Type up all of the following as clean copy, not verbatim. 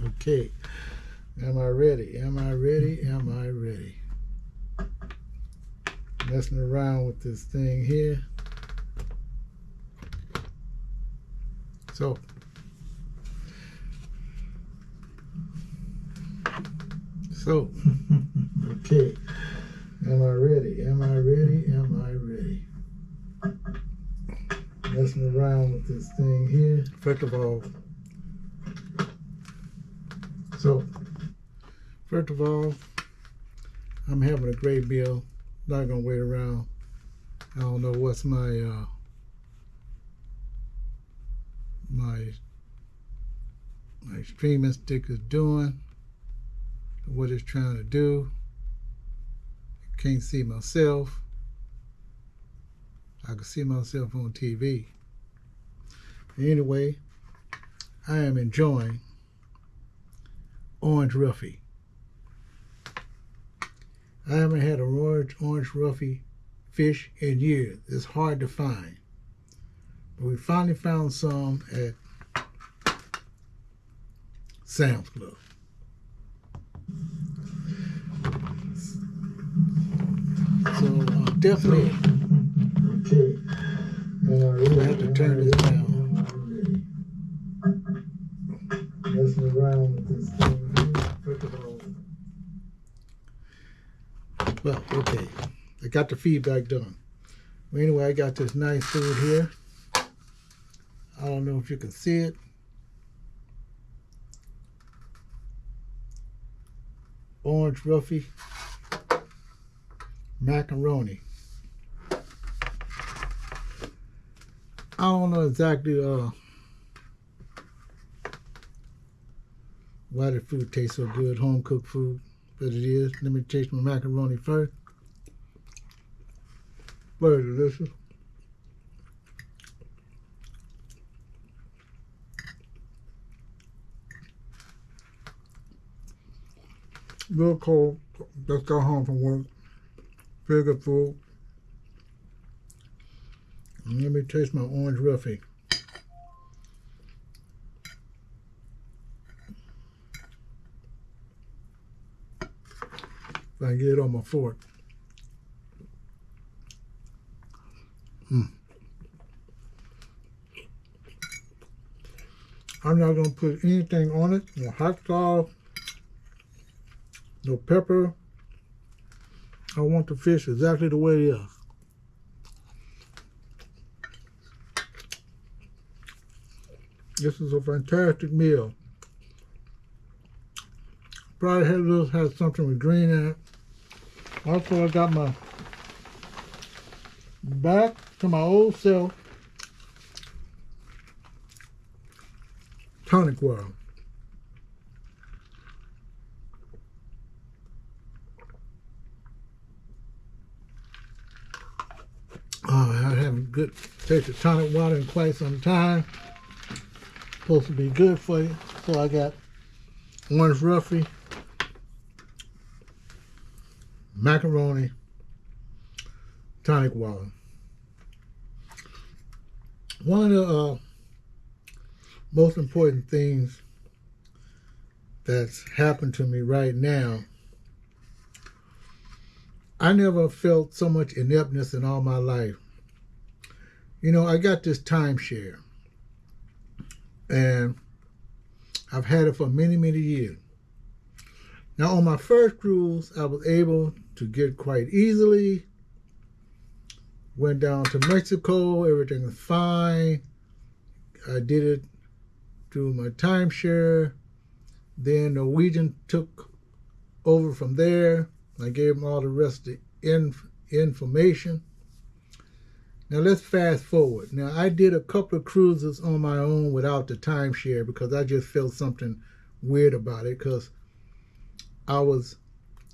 Okay, am I ready? Am I ready? Am I ready? Messing around with this thing here. So, okay, am I ready? Am I ready? Am I ready? Messing around with this thing here. First of all, I'm having a great meal. Not gonna wait around. I don't know what's my streaming stick is doing, what it's trying to do. Can't see myself. I can see myself on TV. Anyway, I am enjoying orange roughy. I haven't had an orange roughy fish in years. It's hard to find. But we finally found some at Sam's Club. So definitely I have to turn this down. Messing around with this thing. Well, okay. I got the feedback done. Well, anyway, I got this nice food here. I don't know if you can see it. Orange roughy macaroni. I don't know exactly why the food tastes so good, home cooked food, but it is. Let me taste my macaroni first. Very delicious. Real cold. Just got home from work. Very good food. And let me taste my orange roughy. If I can get it on my fork. I'm not going to put anything on it. No hot sauce. No pepper. I want the fish exactly the way it is. This is a fantastic meal. Probably had something with green in it. Also, I got my back to my old self tonic water. Oh, I haven't good tasted tonic water in quite some time. Supposed to be good for you. So I got orange roughy, macaroni, tonic water. One of the most important things that's happened to me right now, I never felt so much ineptness in all my life. You know, I got this timeshare, and I've had it for many, many years. Now, on my first cruise, I was able to get quite easily Went down to Mexico. Everything was fine. I did it through my timeshare. Then Norwegian took over from there. I gave them all the rest of the information. Now let's fast forward. Now I did a couple of cruises on my own without the timeshare because I just felt something weird about it, because I was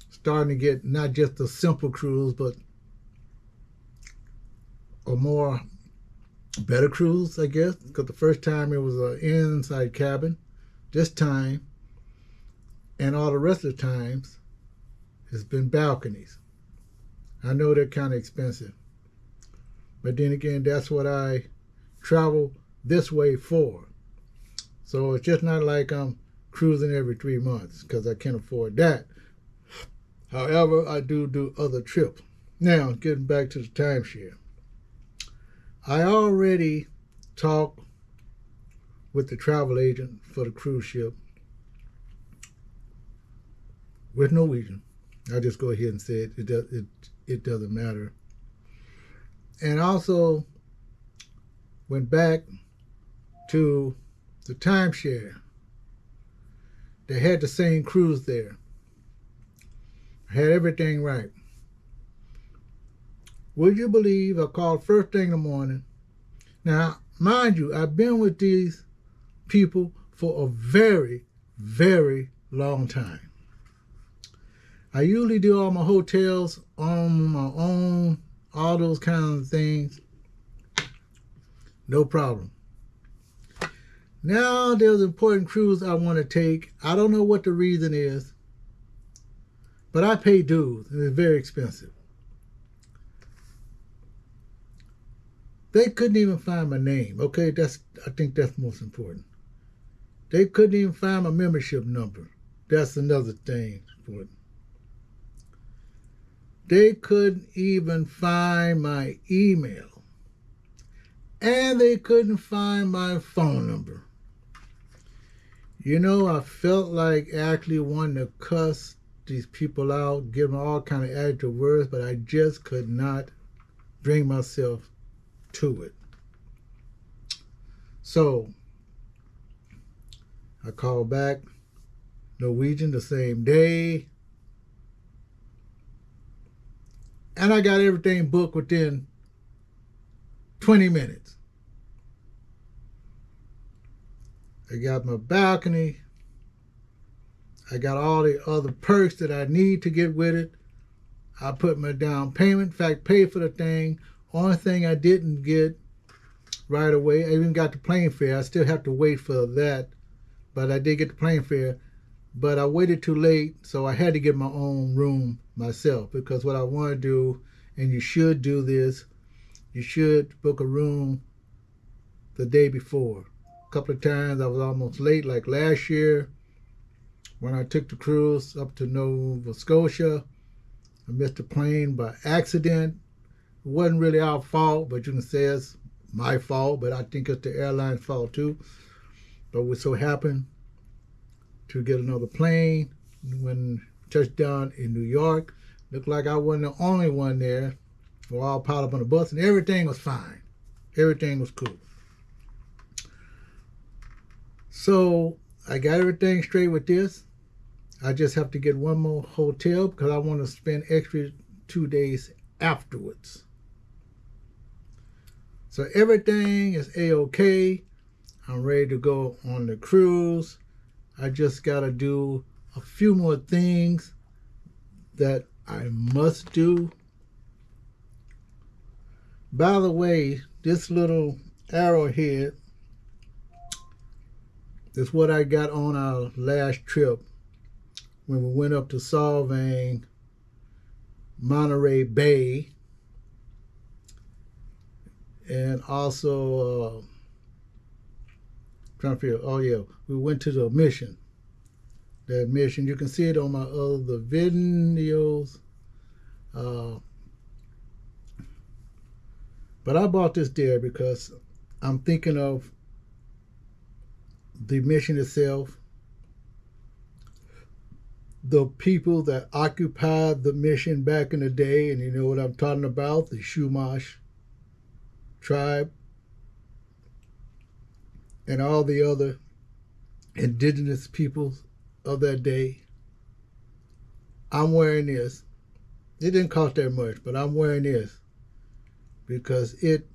starting to get not just a simple cruise, but a more better cruise, I guess, because the first time it was an inside cabin. This time, and all the rest of the times, it's been balconies. I know they're kind of expensive, but then again, that's what I travel this way for. So it's just not like I'm cruising every 3 months, because I can't afford that. However, I do other trips. Now, getting back to the timeshare. I already talked with the travel agent for the cruise ship with Norwegian. I'll just go ahead and say it. It doesn't matter. And also went back to the timeshare. They had the same cruise there. I had everything right. Would you believe I called first thing in the morning? Now, mind you, I've been with these people for a very, very long time. I usually do all my hotels on my own, all those kinds of things. No problem. Now there's an important cruise I want to take. I don't know what the reason is, but I pay dues, and it's very expensive. They couldn't even find my name. Okay, I think that's most important. They couldn't even find my membership number. That's another thing important. They couldn't even find my email. And they couldn't find my phone number. You know, I felt like actually wanting to cuss these people out, give them all kind of adjective words, but I just could not bring myself to it. So I called back Norwegian the same day, and I got everything booked within 20 minutes. I got my balcony. I got all the other perks that I need to get with it. I put my down payment, in fact, paid for the thing. Only thing I didn't get right away, I even got the plane fare. I still have to wait for that, but I did get the plane fare. But I waited too late, so I had to get my own room myself, because what I want to do, and you should do this, you should book a room the day before. A couple of times I was almost late, like last year when I took the cruise up to Nova Scotia. I missed the plane by accident. It wasn't really our fault, but you can say it's my fault, but I think it's the airline's fault too. But we so happened to get another plane when touched down in New York. Looked like I wasn't the only one there. We all piled up on the bus, and everything was fine. Everything was cool. So I got everything straight with this. I just have to get one more hotel because I want to spend extra 2 days afterwards. So everything is A-OK. I'm ready to go on the cruise. I just got to do a few more things that I must do. By the way, this little arrowhead is what I got on our last trip when we went up to Solvang, Monterey Bay, and also trying to figure. Oh yeah, we went to the mission. That mission, you can see it on my other videos. But I bought this there because I'm thinking of the mission itself, the people that occupied the mission back in the day, and you know what I'm talking about, the Chumash tribe, and all the other indigenous peoples of that day. I'm wearing this. It didn't cost that much, but I'm wearing this because it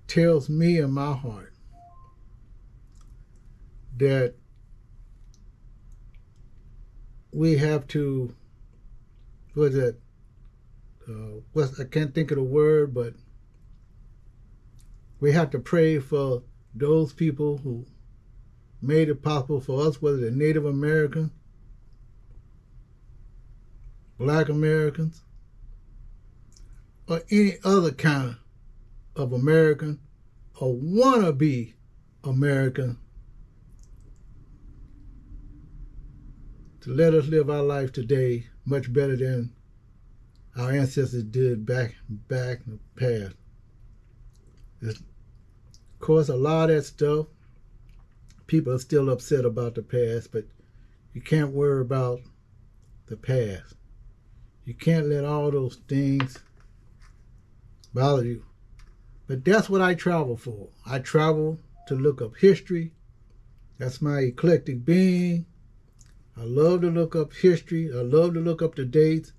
tells me in my heart that we have to, what is that? I can't think of the word, but we have to pray for those people who made it possible for us, whether they're Native American, Black Americans, or any other kind of American or wannabe American, to let us live our life today much better than our ancestors did back in the past. Of course, a lot of that stuff, people are still upset about the past, but you can't worry about the past. You can't let all those things bother you. But that's what I travel for. I travel to look up history. That's my eclectic being. I love to look up history. I love to look up the dates.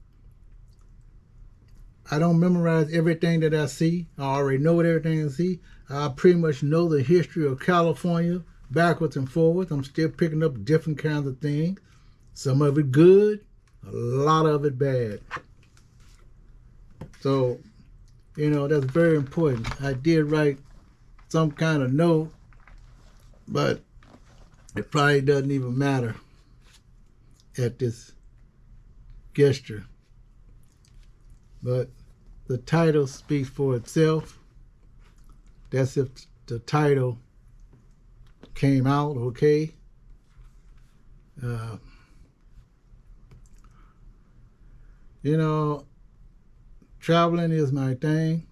I don't memorize everything that I see. I already know what everything I see. I pretty much know the history of California backwards and forwards. I'm still picking up different kinds of things. Some of it good, a lot of it bad. So, that's very important. I did write some kind of note, but it probably doesn't even matter at this gesture. But the title speaks for itself. That's if the title came out okay. Traveling is my thing.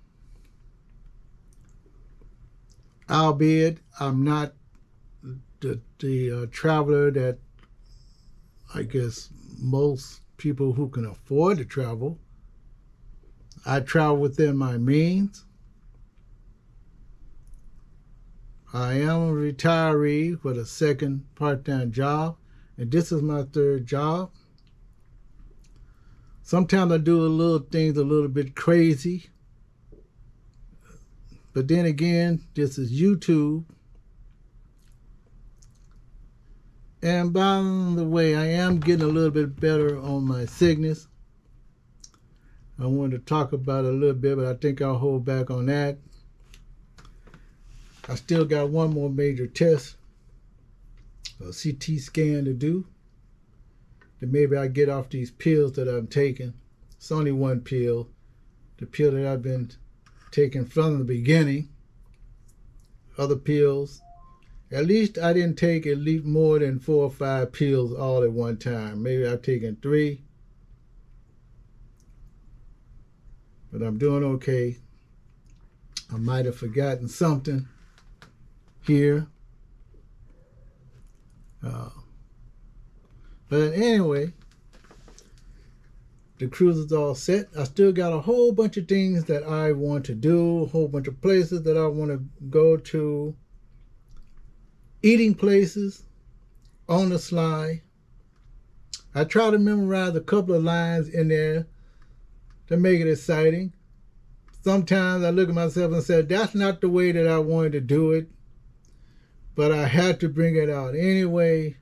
Albeit I'm not the traveler that I guess most people who can afford to travel. I travel within my means. I am a retiree with a second part-time job, and this is my third job. Sometimes I do things a little bit crazy, but then again, this is YouTube. And by the way, I am getting a little bit better on my sickness. I wanted to talk about it a little bit, but I think I'll hold back on that. I still got one more major test, a CT scan to do. Then maybe I get off these pills that I'm taking. It's only one pill, the pill that I've been taking from the beginning. Other pills, at least I didn't take at least more than 4 or 5 pills all at one time. Maybe I've taken 3. But I'm doing okay. I might have forgotten something here. But anyway, the cruise is all set. I still got a whole bunch of things that I want to do, a whole bunch of places that I want to go to, eating places on the sly. I try to memorize a couple of lines in there to make it exciting. Sometimes I look at myself and say, that's not the way that I wanted to do it, but I had to bring it out anyway.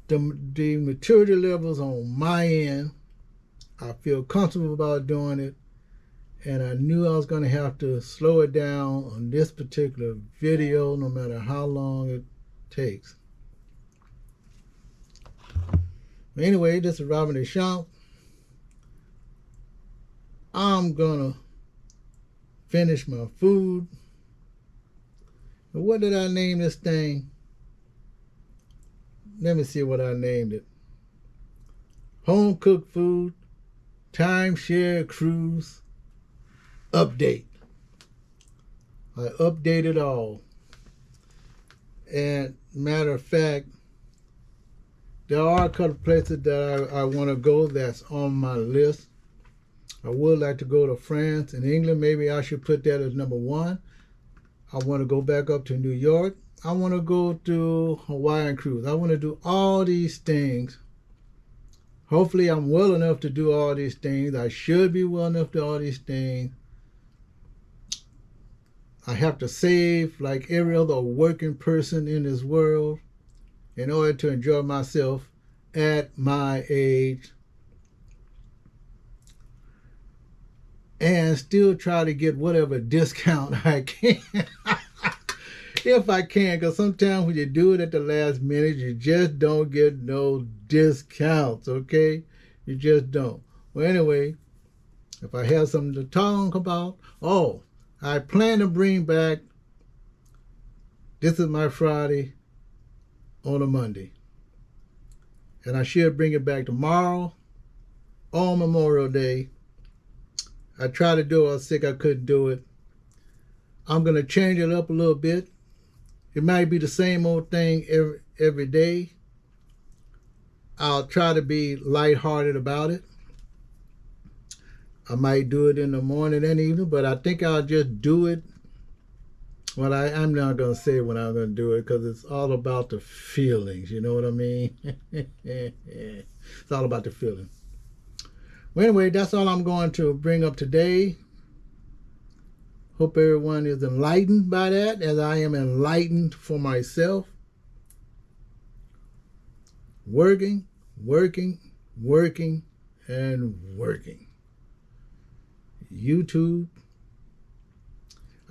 The maturity levels on my end, I feel comfortable about doing it, and I knew I was going to have to slow it down on this particular video, no matter how long it takes. Anyway, this is Robin Deschamps. I'm going to finish my food. What did I name this thing? Let me see what I named it. Home cooked food, timeshare cruise, update. I updated all. And matter of fact, there are a couple of places that I want to go that's on my list. I would like to go to France and England. Maybe I should put that as number one. I want to go back up to New York. I want to go to Hawaiian cruise. I want to do all these things. Hopefully I'm well enough to do all these things. I should be well enough to do all these things. I have to save like every other working person in this world in order to enjoy myself at my age. And still try to get whatever discount I can. If I can, because sometimes when you do it at the last minute, you just don't get no discounts, okay? You just don't. Well, anyway, if I have something to talk about, I plan to bring back, this is my Friday on a Monday. And I should bring it back tomorrow on Memorial Day. I tried to do it, I was sick, I couldn't do it. I'm going to change it up a little bit. It might be the same old thing every day. I'll try to be lighthearted about it. I might do it in the morning and evening, but I think I'll just do it. Well, I'm not going to say when I'm going to do it because it's all about the feelings. You know what I mean? It's all about the feeling. Well, anyway, that's all I'm going to bring up today. Hope everyone is enlightened by that, as I am enlightened for myself. Working, working, working, and working. YouTube.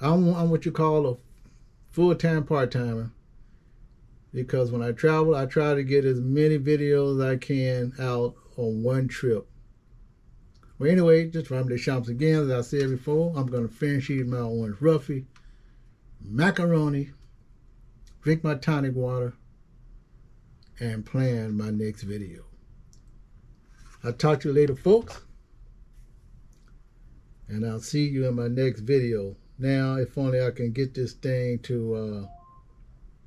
I'm what you call a full-time part-timer, because when I travel, I try to get as many videos as I can out on one trip. Well, anyway, just from the shops again, as I said before, I'm going to finish eating my orange roughy, macaroni, drink my tonic water, and plan my next video. I'll talk to you later, folks, and I'll see you in my next video. Now, if only I can get this thing to